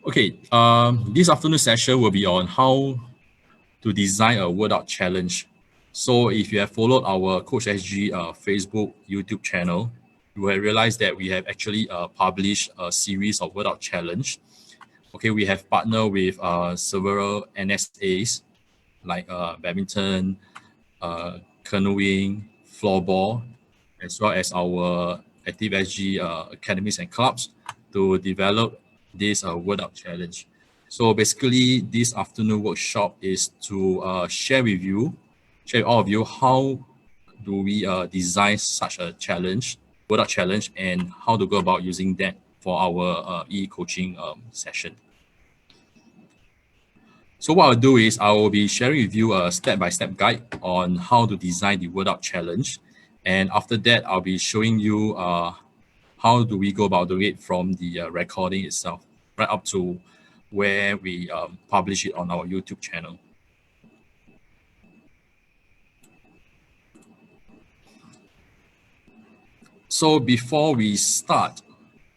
Okay, this afternoon session will be on how to design a word out challenge. So if you have followed our CoachSG Facebook, YouTube channel, you will realize that we have actually published a series of word out challenge. Okay, we have partnered with several NSAs like badminton, canoeing, floorball, as well as our ActiveSG academies and clubs to develop this word out challenge. So basically, this afternoon workshop is to share with all of you, how do we design such a challenge, word out challenge, and how to go about using that for our e-coaching session. So what I'll do is I will be sharing with you a step-by-step guide on how to design the word out challenge. And after that, I'll be showing you how do we go about doing it from the recording itself, right up to where we publish it on our YouTube channel. So before we start,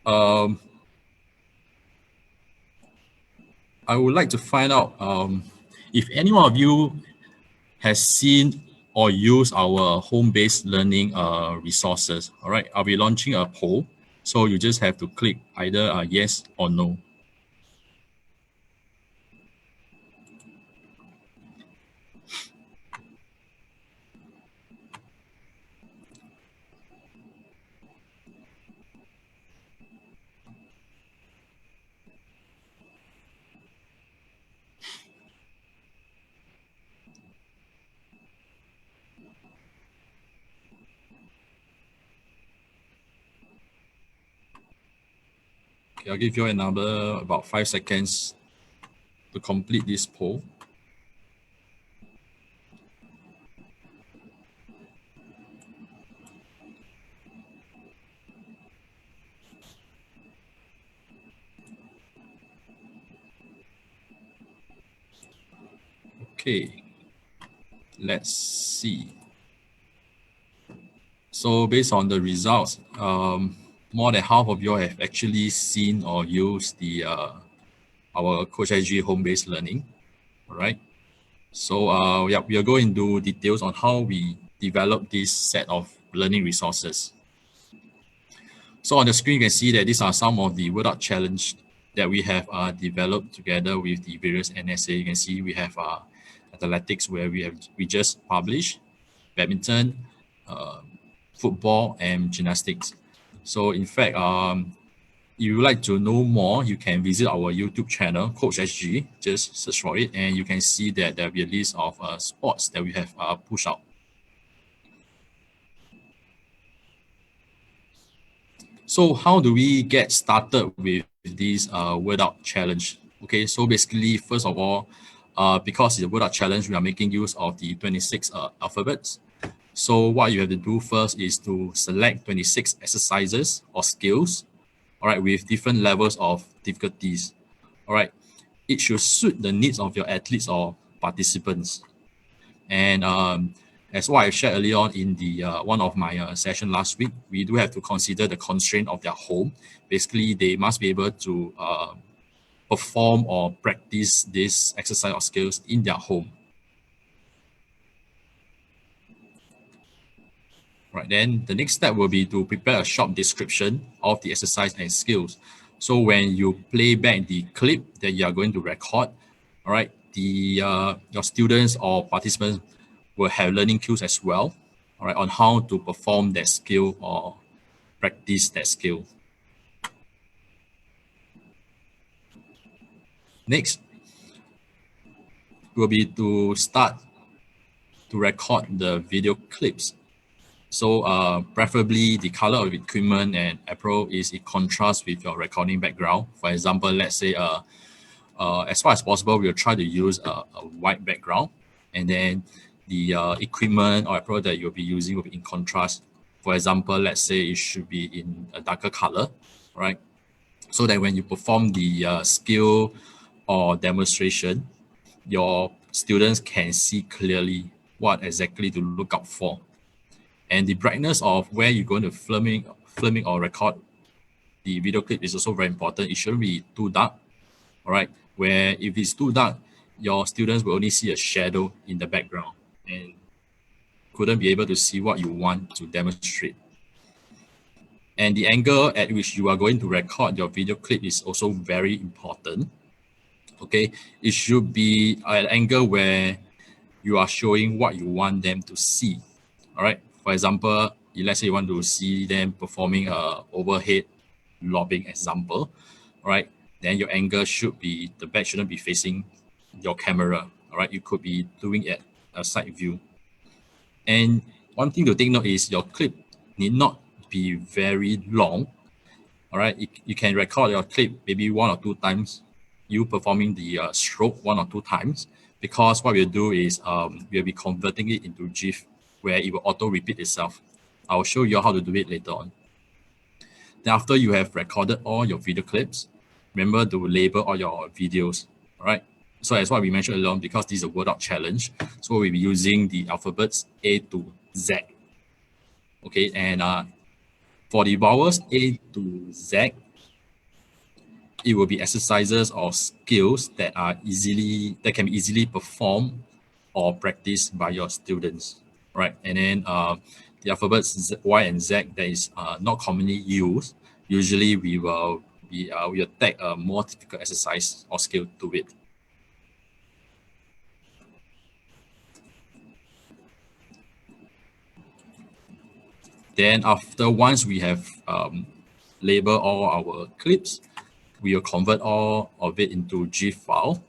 I would like to find out if any one of you has seen or used our home-based learning resources. All right, I'll be launching a poll. So you just have to click either yes or no. Okay, I'll give you another about 5 seconds to complete this poll. Okay, let's see. So based on the results, more than half of you have actually seen or used the our CoachSG home-based learning. All right. So yeah, we are going into details on how we develop this set of learning resources. So on the screen, you can see that these are some of the word out challenge that we have developed together with the various NSA. You can see we have athletics, where we just published, badminton, football, and gymnastics. So in fact, if you would like to know more, you can visit our YouTube channel, CoachSG. Just search for it, and you can see that there will be a list of sports that we have pushed out. So how do we get started with this word out challenge? Okay, so basically, first of all, because it's a word out challenge, we are making use of the 26 alphabets. So what you have to do first is to select 26 exercises or skills, all right, with different levels of difficulties. All right, it should suit the needs of your athletes or participants. And as what I shared earlier on in the one of my session last week, we do have to consider the constraint of their home. Basically, they must be able to perform or practice this exercise or skills in their home. Right, then the next step will be to prepare a short description of the exercise and skills. So when you play back the clip that you are going to record, all right, the your students or participants will have learning cues as well, all right, on how to perform that skill or practice that skill. Next will be to start to record the video clips. So preferably the color of equipment and apparel is in contrast with your recording background. For example, let's say as far as possible, we'll try to use a white background, and then the equipment or apparel that you'll be using will be in contrast. For example, let's say it should be in a darker color, right? So that when you perform the skill or demonstration, your students can see clearly what exactly to look out for. And the brightness of where you're going to filming or record the video clip is also very important. It shouldn't be too dark, all right, where if it's too dark, your students will only see a shadow in the background and couldn't be able to see what you want to demonstrate. And the angle at which you are going to record your video clip is also very important. Okay, it should be an angle where you are showing what you want them to see. All right. For example, let's say you want to see them performing a overhead lobbing example. All right. Then your angle should be, the back shouldn't be facing your camera. All right. You could be doing it a side view. And one thing to take note is your clip need not be very long. All right. You can record your clip maybe 1 or 2 times, you performing the stroke 1 or 2 times, because what we'll do is we'll be converting it into GIF where it will auto repeat itself. I'll show you how to do it later on. Then after you have recorded all your video clips, remember to label all your videos. All right. So as what we mentioned earlier on, because this is a word out challenge, so we'll be using the alphabets A to Z. Okay, and for the vowels A to Z, it will be exercises or skills that can be easily performed or practiced by your students, right? And then the alphabets Y and Z that is not commonly used. Usually we will tag a more typical exercise or skill to it. Then once we have labeled all our clips, we will convert all of it into GIF file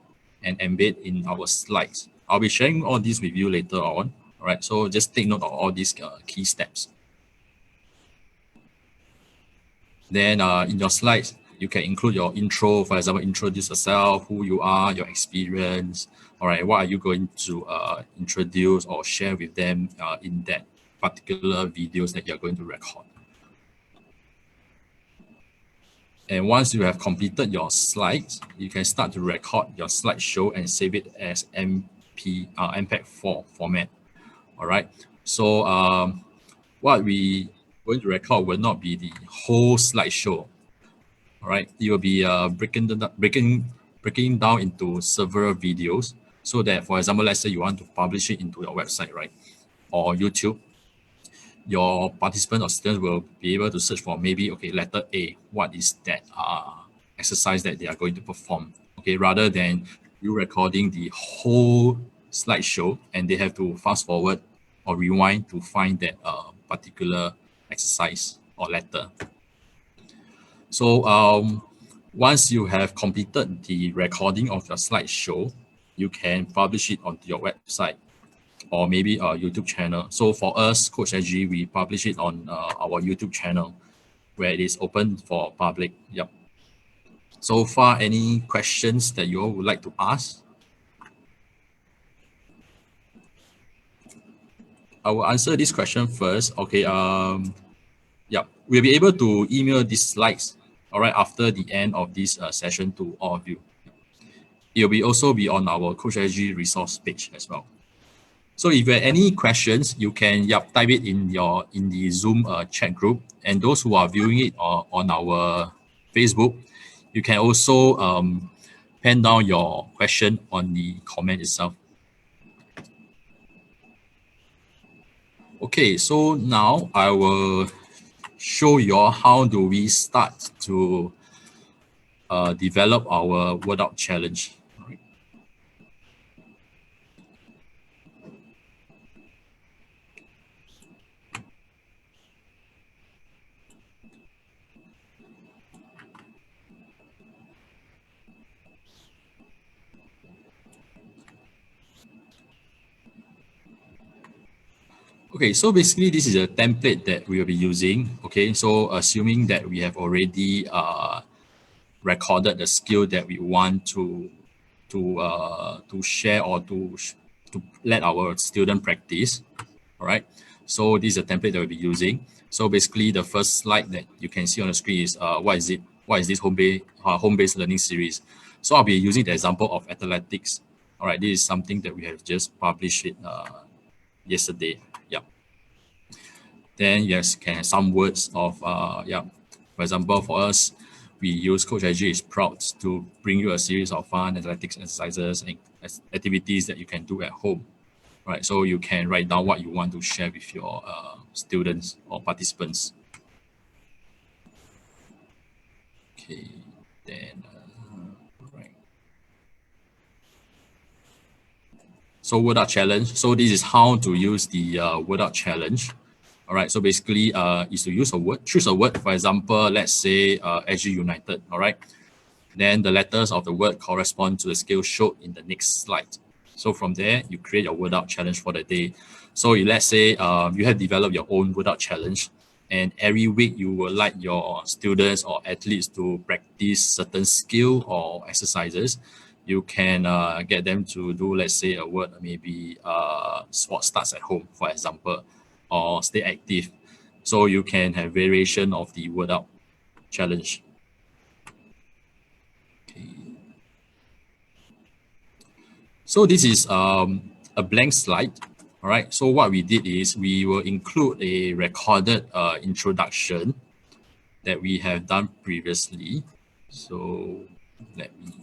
and embed in our slides. I'll be sharing all this with you later on. All right, so just take note of all these key steps. Then in your slides, you can include your intro, for example, introduce yourself, who you are, your experience. All right, what are you going to introduce or share with them in that particular videos that you're going to record. And once you have completed your slides, you can start to record your slideshow and save it as MPEG-4 format. All right. So what we going to record will not be the whole slideshow. All right. It will be breaking down into several videos, so that, for example, let's say you want to publish it into your website, right, or YouTube. Your participants or students will be able to search for maybe, okay, letter A, what is that exercise that they are going to perform, okay, rather than you recording the whole slideshow and they have to fast forward or rewind to find that particular exercise or letter. So once you have completed the recording of your slideshow, you can publish it onto your website or maybe a YouTube channel. So for us, CoachSG, we publish it on our YouTube channel where it is open for public. Yep. So far, any questions that you all would like to ask? I will answer this question first. Okay. Yeah, we'll be able to email these slides, all right, after the end of this session to all of you. It will also be on our CoachSG resource page as well. So if you have any questions, you can type it in the Zoom chat group. And those who are viewing it on our Facebook, you can also pen down your question on the comment itself. Okay, so now I will show you all how do we start to develop our word out challenge. Okay, so basically this is a template that we will be using. Okay, so assuming that we have already recorded the skill that we want to share or to let our student practice. All right, so this is a template that we'll be using. So basically the first slide that you can see on the screen is what is this home-based learning series. So I'll be using the example of athletics. All right, this is something that we have just published it yesterday. Yeah. Then yes, can have some words of for example, for us, we use CoachSG is proud to bring you a series of fun athletics exercises and activities that you can do at home, right? So you can write down what you want to share with your students or participants. Okay, then, right. So word out challenge. So this is how to use the word out challenge. All right. So basically, is to use a word, choose a word. For example, let's say SG United. All right. Then the letters of the word correspond to the skill showed in the next slide. So from there, you create your word out challenge for the day. So let's say you have developed your own word out challenge, and every week you would like your students or athletes to practice certain skill or exercises. You can get them to do, let's say, a word, maybe sport starts at home, for example, or stay active. So you can have variation of the word out challenge. Okay. So this is a blank slide. All right. So what we did is we will include a recorded introduction that we have done previously. So let me.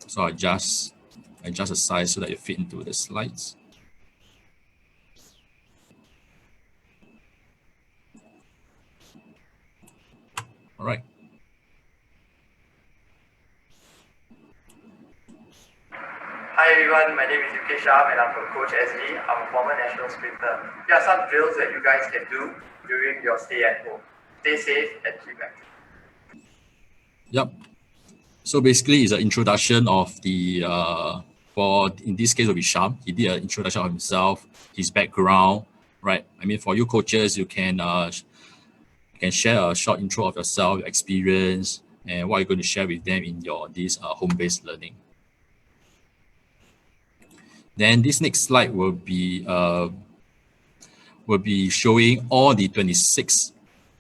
So I adjust the size so that it fit into the slides. All right. Hi everyone, my name is UK Shah and I'm from CoachSG. I'm a former national sprinter. Here are some drills that you guys can do during your stay at home. Stay safe and keep active. Yep. So basically, it's an introduction of the for in this case will be Sham. He did an introduction of himself, his background, right? I mean, for you coaches, you can share a short intro of yourself, your experience, and what you're going to share with them in your this home-based learning. Then this next slide will be showing all the 26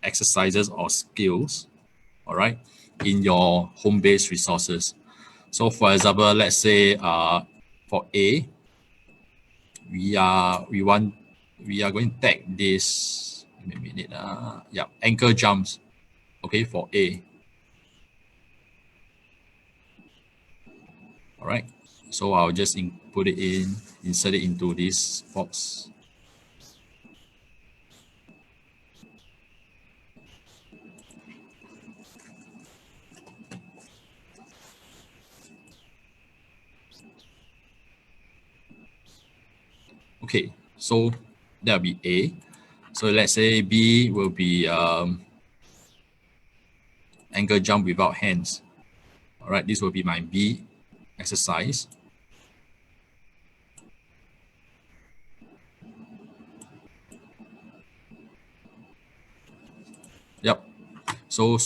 exercises or skills, all right, in your home-based resources. So for example, let's say for A, we are going to tag this, give me a minute, ankle jumps, okay, for A. All right, so I'll just put it in, insert it into this box. Okay, so that'll be A. So let's say B will be ankle jump without hands. All right, this will be my B exercise. Yep. So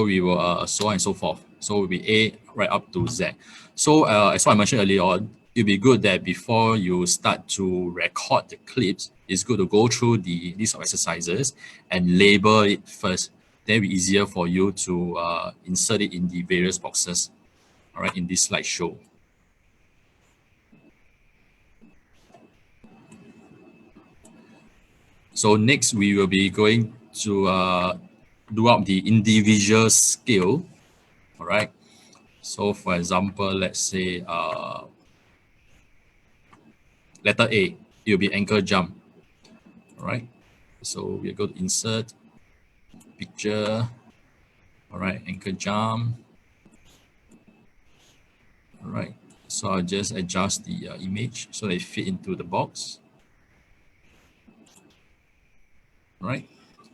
we will so on and so forth. So it will be A right up to Z. So as I mentioned earlier on, it'd be good that before you start to record the clips, it's good to go through the list of exercises and label it first. Then it'll be easier for you to insert it in the various boxes, all right, in this slideshow. So next we will be going to do up the individual skill, all right. So for example, let's say letter A, it will be ankle jump, all right. So we'll go to insert, picture, all right, ankle jump, all right. So I'll just adjust the image so they fit into the box, all right.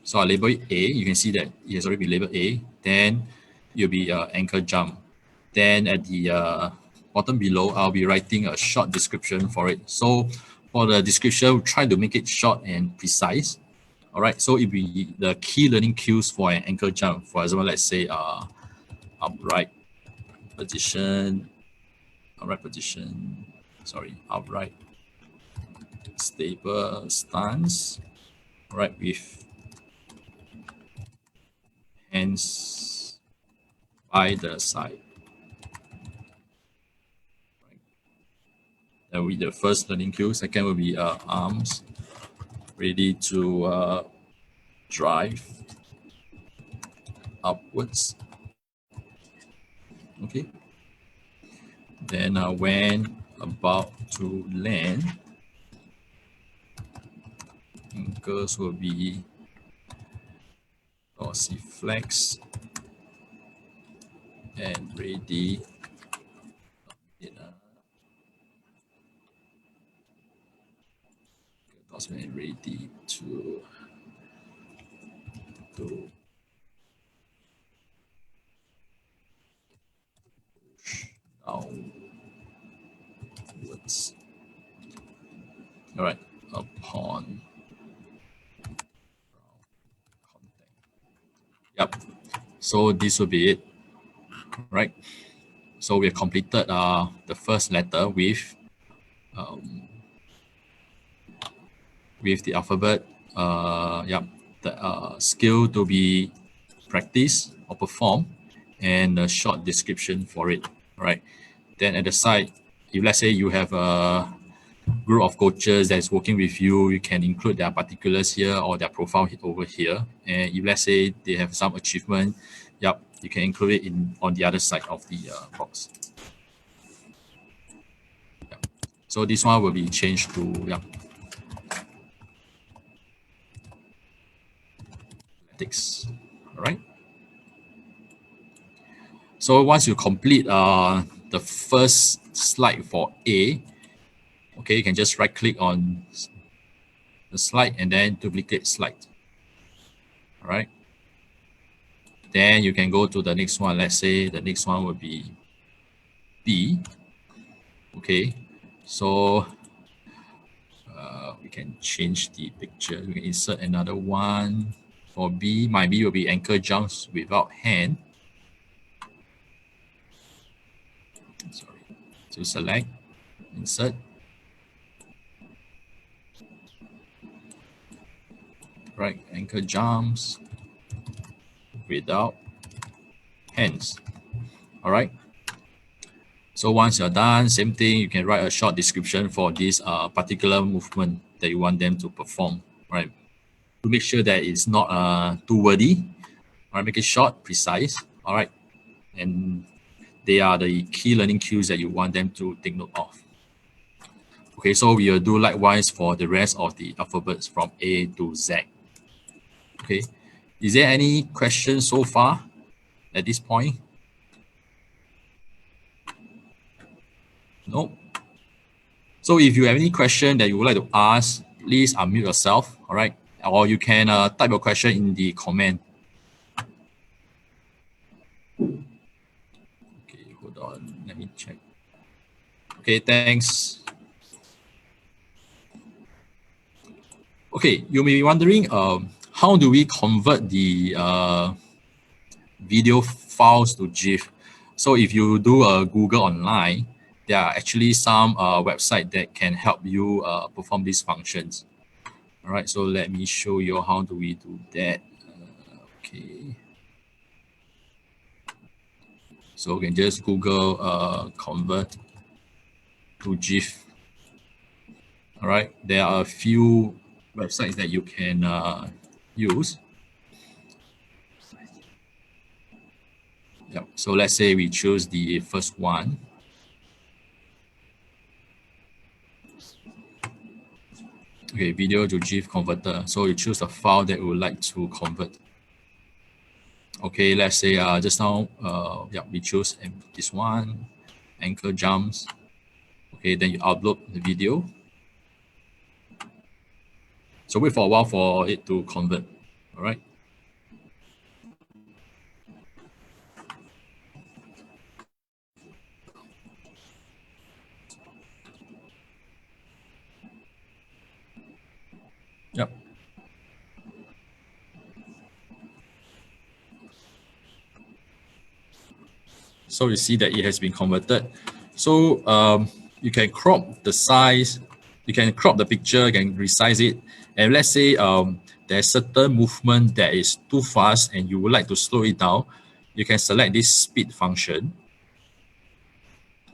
So I'll label it A. You can see that it has already been labeled A. Then it'll be ankle jump. Then at the bottom below, I'll be writing a short description for it. So for the description, we'll try to make it short and precise. All right, so it'll be the key learning cues for an ankle jump. For example, let's say upright position, upright, stable stance, all right, with hands by the side. That will be the first learning cue. Second will be arms ready to drive upwards. Okay. Then when about to land, anchors will be dorsiflex and ready. Dorsiflex ready to downwards. All right, upon contact. Yep. So this will be it, right? So we have completed the first letter with the alphabet. Yep. The skill to be practiced or performed, and a short description for it, right? Then at the side, if let's say you have a group of coaches that is working with you, you can include their particulars here or their profile over here. And if let's say they have some achievement, yep, you can include it in on the other side of the box. Yep. So this one will be changed to athletics. All right. So once you complete the first slide for A, okay, you can just right click on the slide and then duplicate slide. All right. Then you can go to the next one. Let's say the next one will be B. Okay. So we can change the picture. We can insert another one. For B, my B will be anchor jumps without hand. Sorry. So select, insert. Right, anchor jumps without hands. All right. So once you're done, same thing, you can write a short description for this particular movement that you want them to perform, right? To make sure that it's not too wordy. All right, make it short, precise. All right, and they are the key learning cues that you want them to take note of. Okay, so we will do likewise for the rest of the alphabets from A to Z. Okay, is there any questions so far at this point? No. So if you have any question that you would like to ask, please unmute yourself, all right? Or you can type your question in the comment. Okay, hold on, let me check. Okay, thanks. Okay, you may be wondering, how do we convert the video files to GIF? So if you do a Google online, there are actually some website that can help you perform these functions. All right, so let me show you how do we do that. Okay. So you can just Google convert to GIF. All right, there are a few websites that you can use. Yep. So let's say we choose the first one. Okay, video to GIF converter. So you choose the file that you would like to convert. Okay, let's say just now, yeah, we choose this one, anchor jumps. Okay, then you upload the video. So wait for a while for it to convert. All right. Yep. So you see that it has been converted. So you can crop the size, you can crop the picture, you can resize it. And let's say there's certain movement that is too fast and you would like to slow it down, you can select this speed function.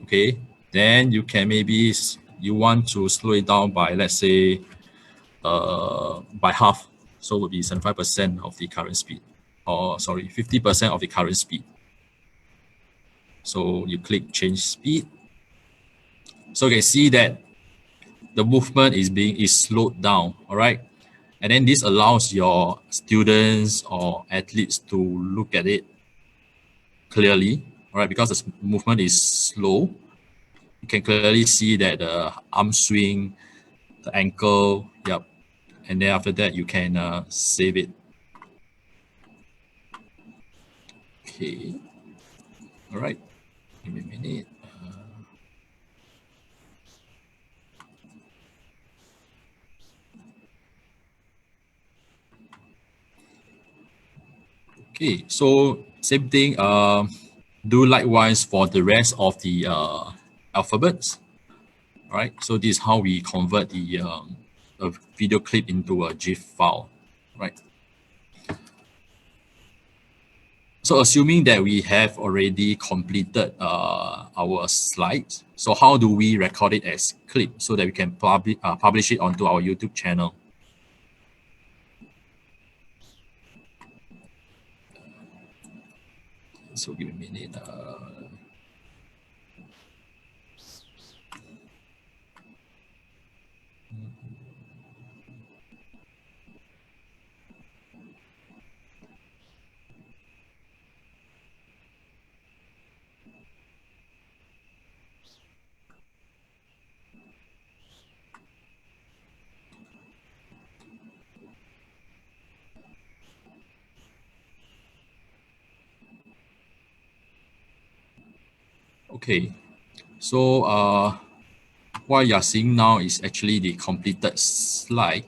Okay, then you can maybe, you want to slow it down by, let's say, by half. So it would be 75% of the current speed, or sorry, 50% of the current speed. So you click change speed. So you can see that the movement is slowed down, all right? And then this allows your students or athletes to look at it clearly, all right? Because the movement is slow, you can clearly see that the arm swing, the ankle, yep. And then after that, you can save it. Okay, all right, give me a minute. Okay, so same thing. Do likewise for the rest of the alphabets. All right. So this is how we convert the a video clip into a GIF file. Right. So assuming that we have already completed our slides, so how do we record it as clip so that we can publish it onto our YouTube channel? So give me a minute. Okay. So what you're seeing now is actually the completed slide,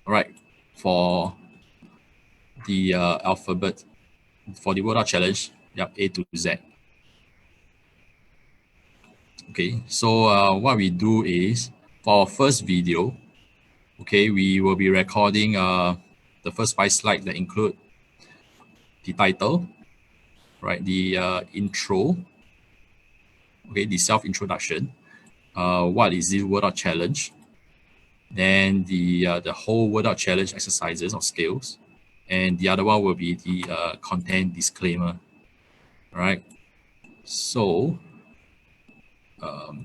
right, for the alphabet, for the word art challenge, yep, A to Z. Okay, so what we do is, for our first video, okay, we will be recording the first 5 slides that include the title, right, the intro, okay, the self-introduction, what is this word art challenge, then the whole word art challenge exercises or skills, and the other one will be the content disclaimer, right? So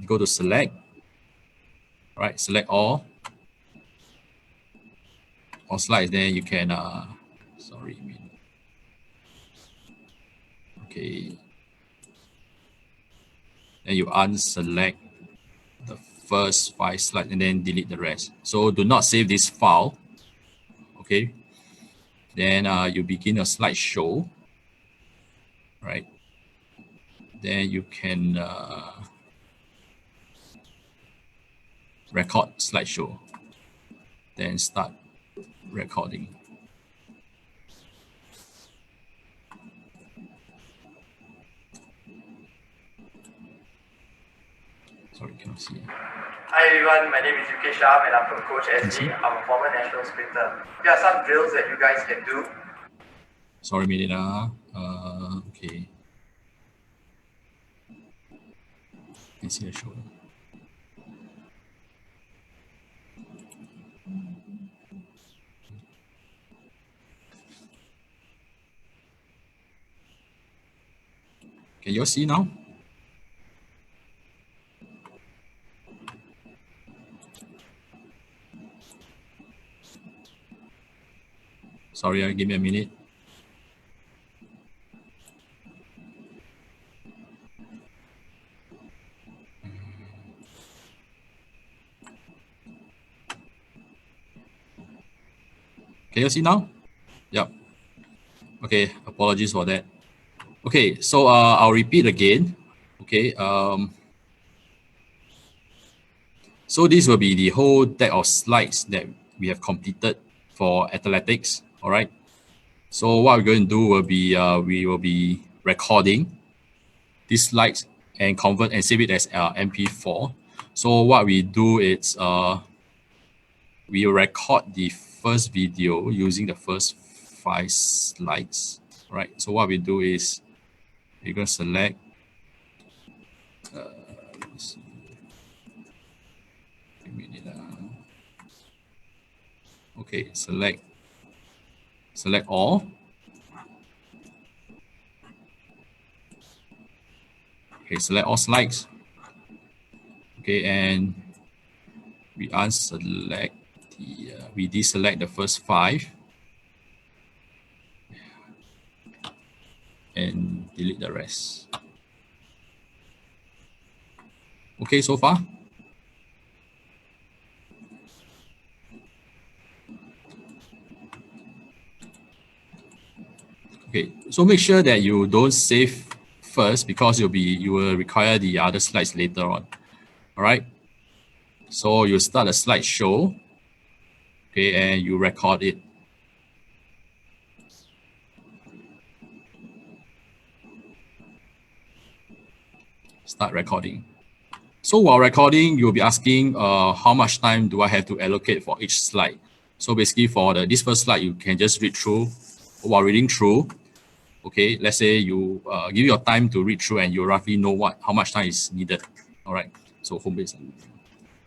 go to select, right? Select all slides. Then you can sorry, okay. Then you unselect the first 5 slides and then delete the rest. So do not save this file. Okay. Then you begin your slideshow, right? Then you can record slideshow. Then start recording. Sorry, cannot see. Hi everyone, my name is UK Shah and I'm from CoachSG. I'm a former national sprinter. Here are some drills that you guys can do. Sorry, minute. Okay. Can see the shoulder. Can you see now? Sorry, give me a minute. Can you see now? Yep. Okay, apologies for that. Okay, so I'll repeat again. Okay, so this will be the whole deck of slides that we have completed for athletics. All right. So what we're going to do will be we will be recording these slides and convert and save it as MP4. So what we do is we record the first video using the first 5 slides. Right. So what we do is we're going to select. Let me see. Give me a minute. Okay, select all. Okay, select all slides. Okay, and we unselect we deselect the first 5 and delete the rest. Okay, so far? Okay, so make sure that you don't save first because you will require the other slides later on. All right. So you start a slideshow, okay, and you record it. Start recording. So while recording, you'll be asking how much time do I have to allocate for each slide. So basically for this first slide, you can just read through. While reading through, okay, let's say you give your time to read through and you roughly know how much time is needed. All right, so home base.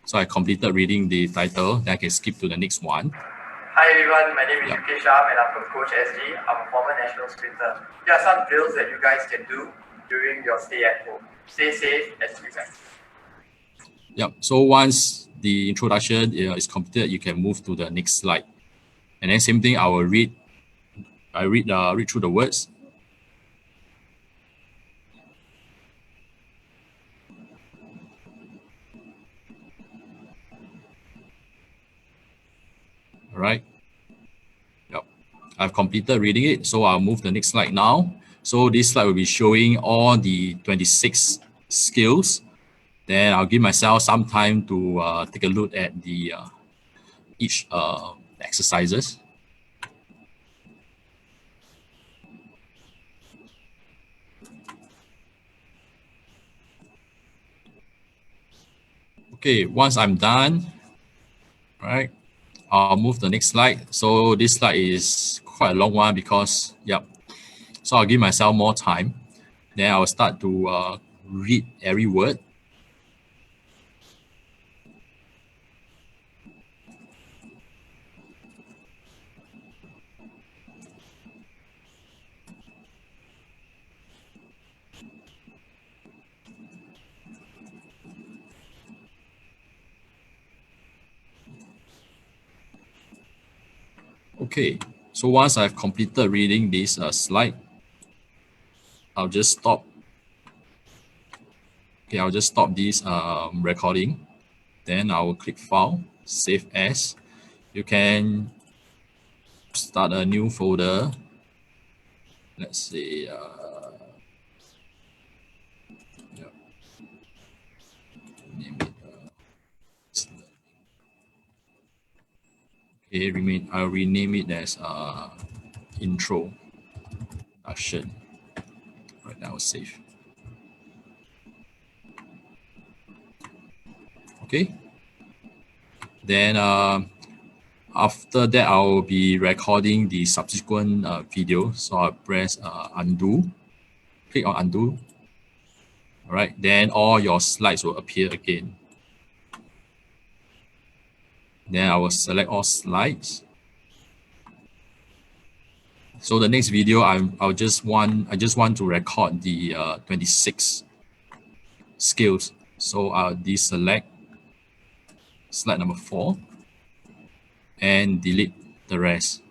So I completed reading the title, then I can skip to the next one. Hi everyone, my name is CoachSG and I'm from CoachSG. I'm a former national sprinter. Here are some drills that you guys can do during your stay at home. Stay safe and sleep well. Yep. So once the introduction is completed, you can move to the next slide. And then same thing, I will read through the words. All right. Yep. I've completed reading it, so I'll move to the next slide now. So this slide will be showing all the 26 skills. Then I'll give myself some time to take a look at the each exercises. Okay, once I'm done, all right, I'll move to the next slide. So this slide is quite a long one because, yep. So I'll give myself more time. Then I'll start to read every word. Okay, so once I've completed reading this slide, I'll just stop. Okay, I'll just stop this recording. Then I will click File, Save As. You can start a new folder. Let's say, name it. Okay, I'll rename it as intro. Introduction. Right now, save. Okay. Then after that, I will be recording the subsequent video. So I'll press undo. Click on undo. All right. Then all your slides will appear again. Then I will select all slides. So the next video, I just want to record the 26 skills. So I'll deselect slide number 4 and delete the rest.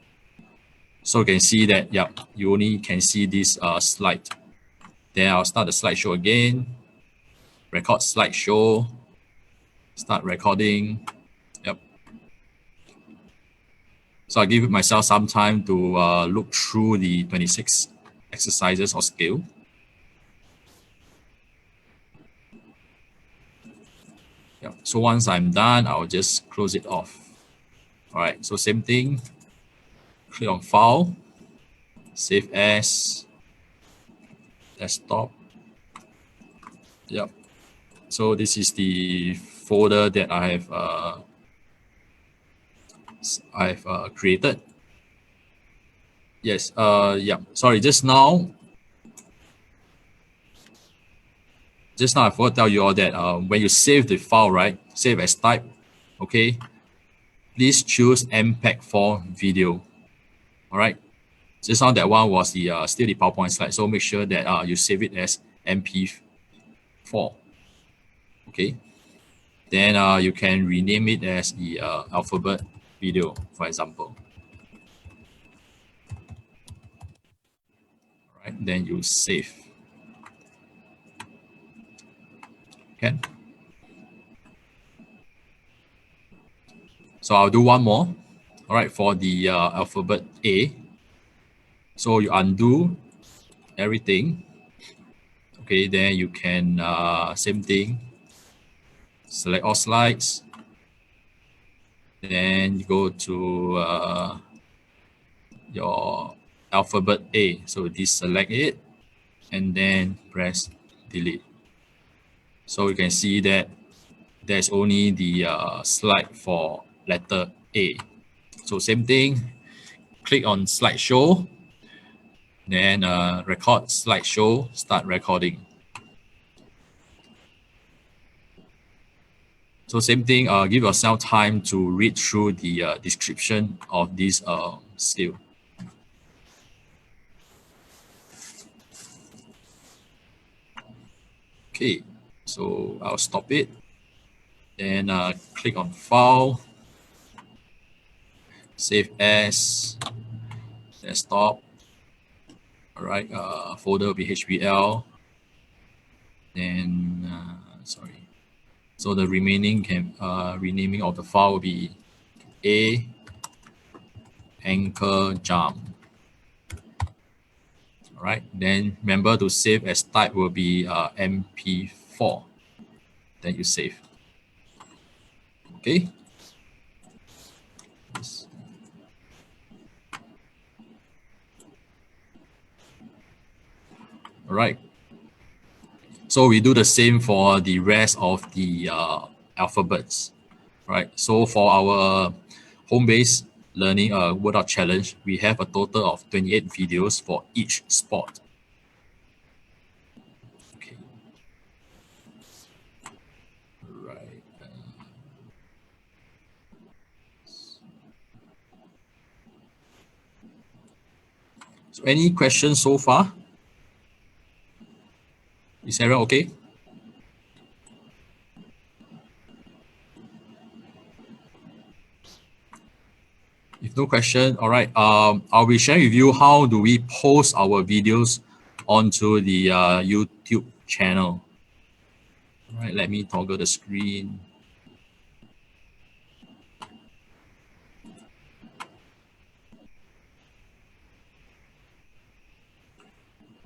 So you can see that, yeah, you only can see this slide. Then I'll start the slideshow again, record slideshow, start recording. Yep. So I give myself some time to look through the 26 exercises or skill. Yep. So once I'm done, I'll just close it off. All right, so same thing, click on File, Save As, Desktop. Yep. So this is the folder that I've created. Yes. Yeah. Sorry. Just now I forgot to tell you all that when you save the file, right? Save as type. Okay. please choose MPEG-4 video. All right. Just now that one was the still the PowerPoint slide. So make sure that you save it as MP4. Okay. Then you can rename it as the alphabet video, for example. All right. Then you save. Okay. So I'll do one more. All right. For the alphabet A. So you undo everything. Okay. Then you can same thing. Select all slides. Then you go to your alphabet A. So deselect it and then press delete. So you can see that there's only the slide for letter A. So same thing, click on slideshow, then record slideshow, start recording. So same thing, give yourself time to read through the description of this skill. Okay, so I'll stop it. Then click on File, Save As, Desktop. All right, folder will be HBL. Then, sorry. So the remaining renaming of the file will be A anchor jump. All right, then remember to save as type will be MP4. Then you save. Okay. All right. So we do the same for the rest of the alphabets. Right. So for our home-based learning workout challenge, we have a total of 28 videos for each sport. Okay. Right. So any questions so far? Is everyone okay? If no question, all right. I'll be sharing with you how do we post our videos onto the YouTube channel. All right, let me toggle the screen.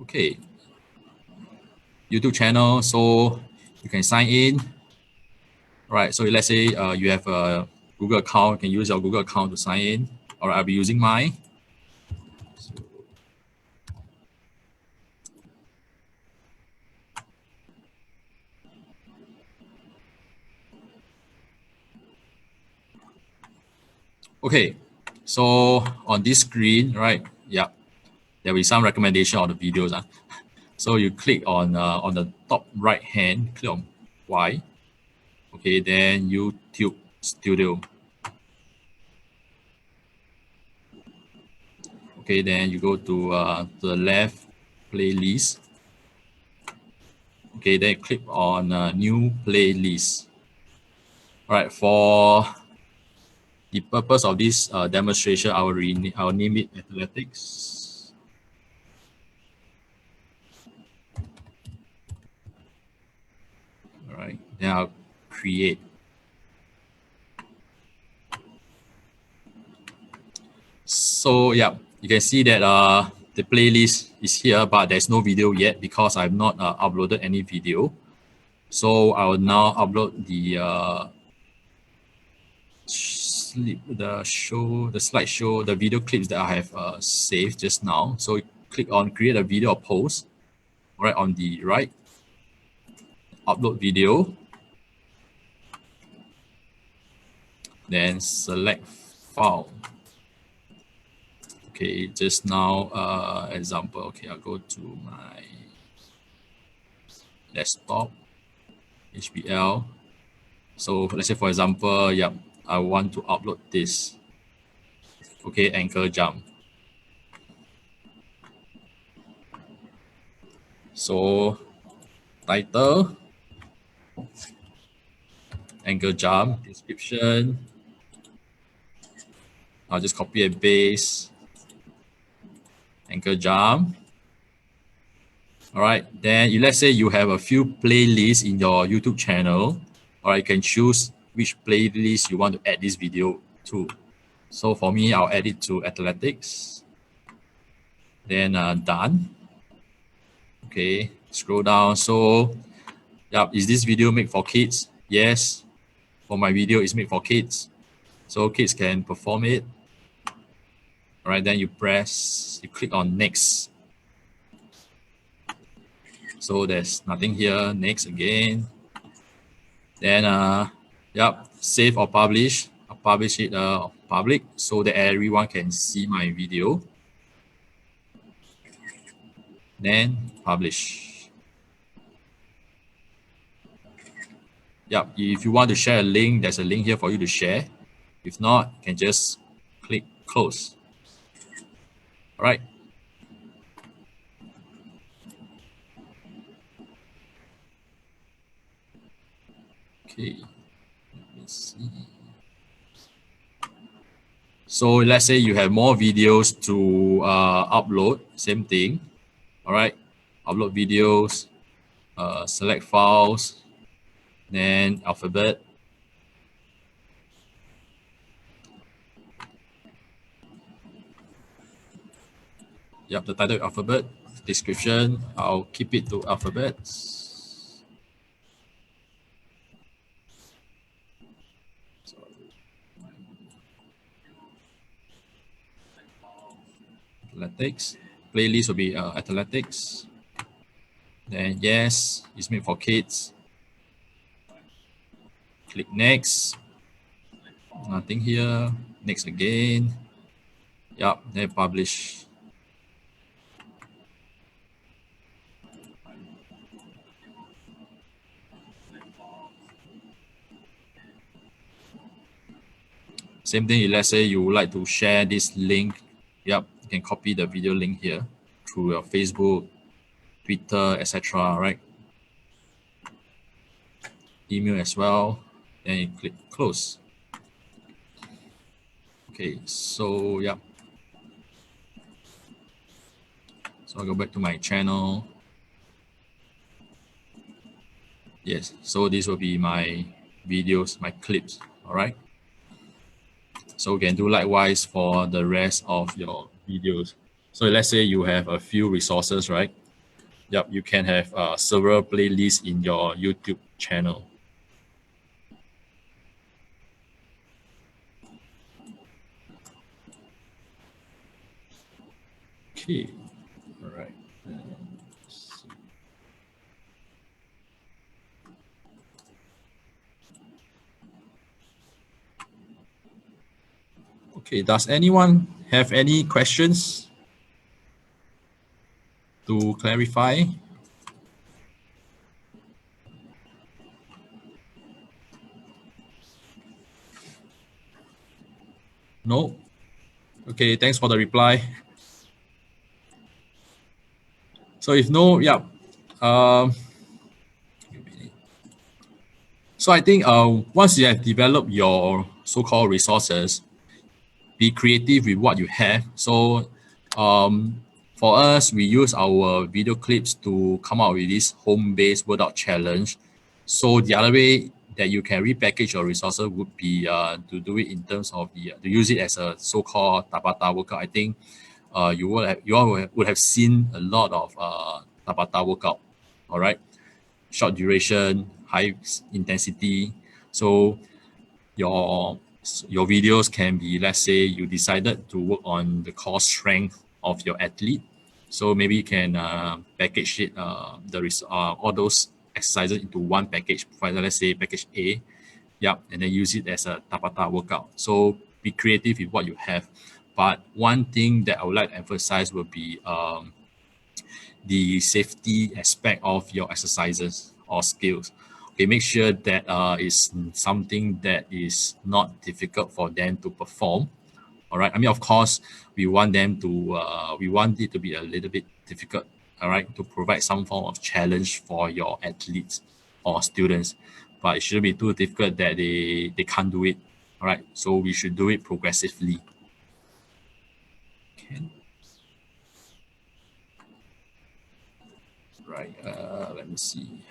Okay. YouTube channel, so you can sign in. All right, so let's say you have a Google account, you can use your Google account to sign in. All right, I'll be using mine. Okay, so on this screen, right? Yeah, there will be some recommendation of the videos. So you click on the top right hand, click on Y. Okay, then YouTube Studio. Okay, then you go to the left playlist. Okay, then click on new playlist. All right, for the purpose of this demonstration, I'll name it athletics. All right, then I'll create. So yeah, you can see that the playlist is here, but there's no video yet because I've not uploaded any video. So I will now upload the slideshow, the video clips that I have saved just now. So click on create a video or post, right on the right, upload video, then select file. Okay, just now example. Okay, I'll go to my desktop, HBL. So let's say for example, yeah, I want to upload this. Okay, ankle jump. So title, ankle jump, description. I'll just copy and paste ankle jump. All right, then let's say you have a few playlists in your YouTube channel, or you can choose which playlist you want to add this video to. So for me, I'll add it to athletics. Then done. Okay, scroll down. So, yeah, is this video made for kids? Yes, for my video, it's made for kids. So kids can perform it. All right, then you click on next. So there's nothing here. Next again. Then, save or publish. I'll publish it public so that everyone can see my video. Then publish. Yep, if you want to share a link, there's a link here for you to share. If not, you can just click close. All right. Okay, let's see. So let's say you have more videos to upload, same thing. All right, upload videos, select files, then alphabet. Yep, the title alphabet, description, I'll keep it to alphabets. Athletics, playlist will be athletics. Then yes, it's made for kids. Click next. Nothing here. Next again. Yep, then publish. Same thing, let's say you would like to share this link. Yep, you can copy the video link here through your Facebook, Twitter, etc. Right? Email as well. Then you click close. Okay, so yeah. So I'll go back to my channel. Yes, so this will be my videos, my clips. All right. So you can do likewise for the rest of your videos. So let's say you have a few resources, right? Yep, you can have several playlists in your YouTube channel. Okay, all right. Okay, does anyone have any questions to clarify? No? Okay, thanks for the reply. So if no, yeah. So I think once you have developed your so-called resources, be creative with what you have. So for us, we use our video clips to come out with this home-based workout challenge. So the other way that you can repackage your resources would be to do it in terms of to use it as a so-called Tabata workout. I think you all would have seen a lot of Tabata workout. All right, short duration, high intensity. So your videos can be, let's say you decided to work on the core strength of your athlete. So maybe you can package it, all those exercises into one package. For example, let's say package A, yep, and then use it as a Tabata workout. So be creative with what you have. But one thing that I would like to emphasize will be the safety aspect of your exercises or skills. Okay, make sure that it's something that is not difficult for them to perform. All right. I mean, of course, we want them to we want it to be a little bit difficult. All right, to provide some form of challenge for your athletes or students, but it shouldn't be too difficult that they can't do it. All right. So we should do it progressively. Okay. Right. Let me see.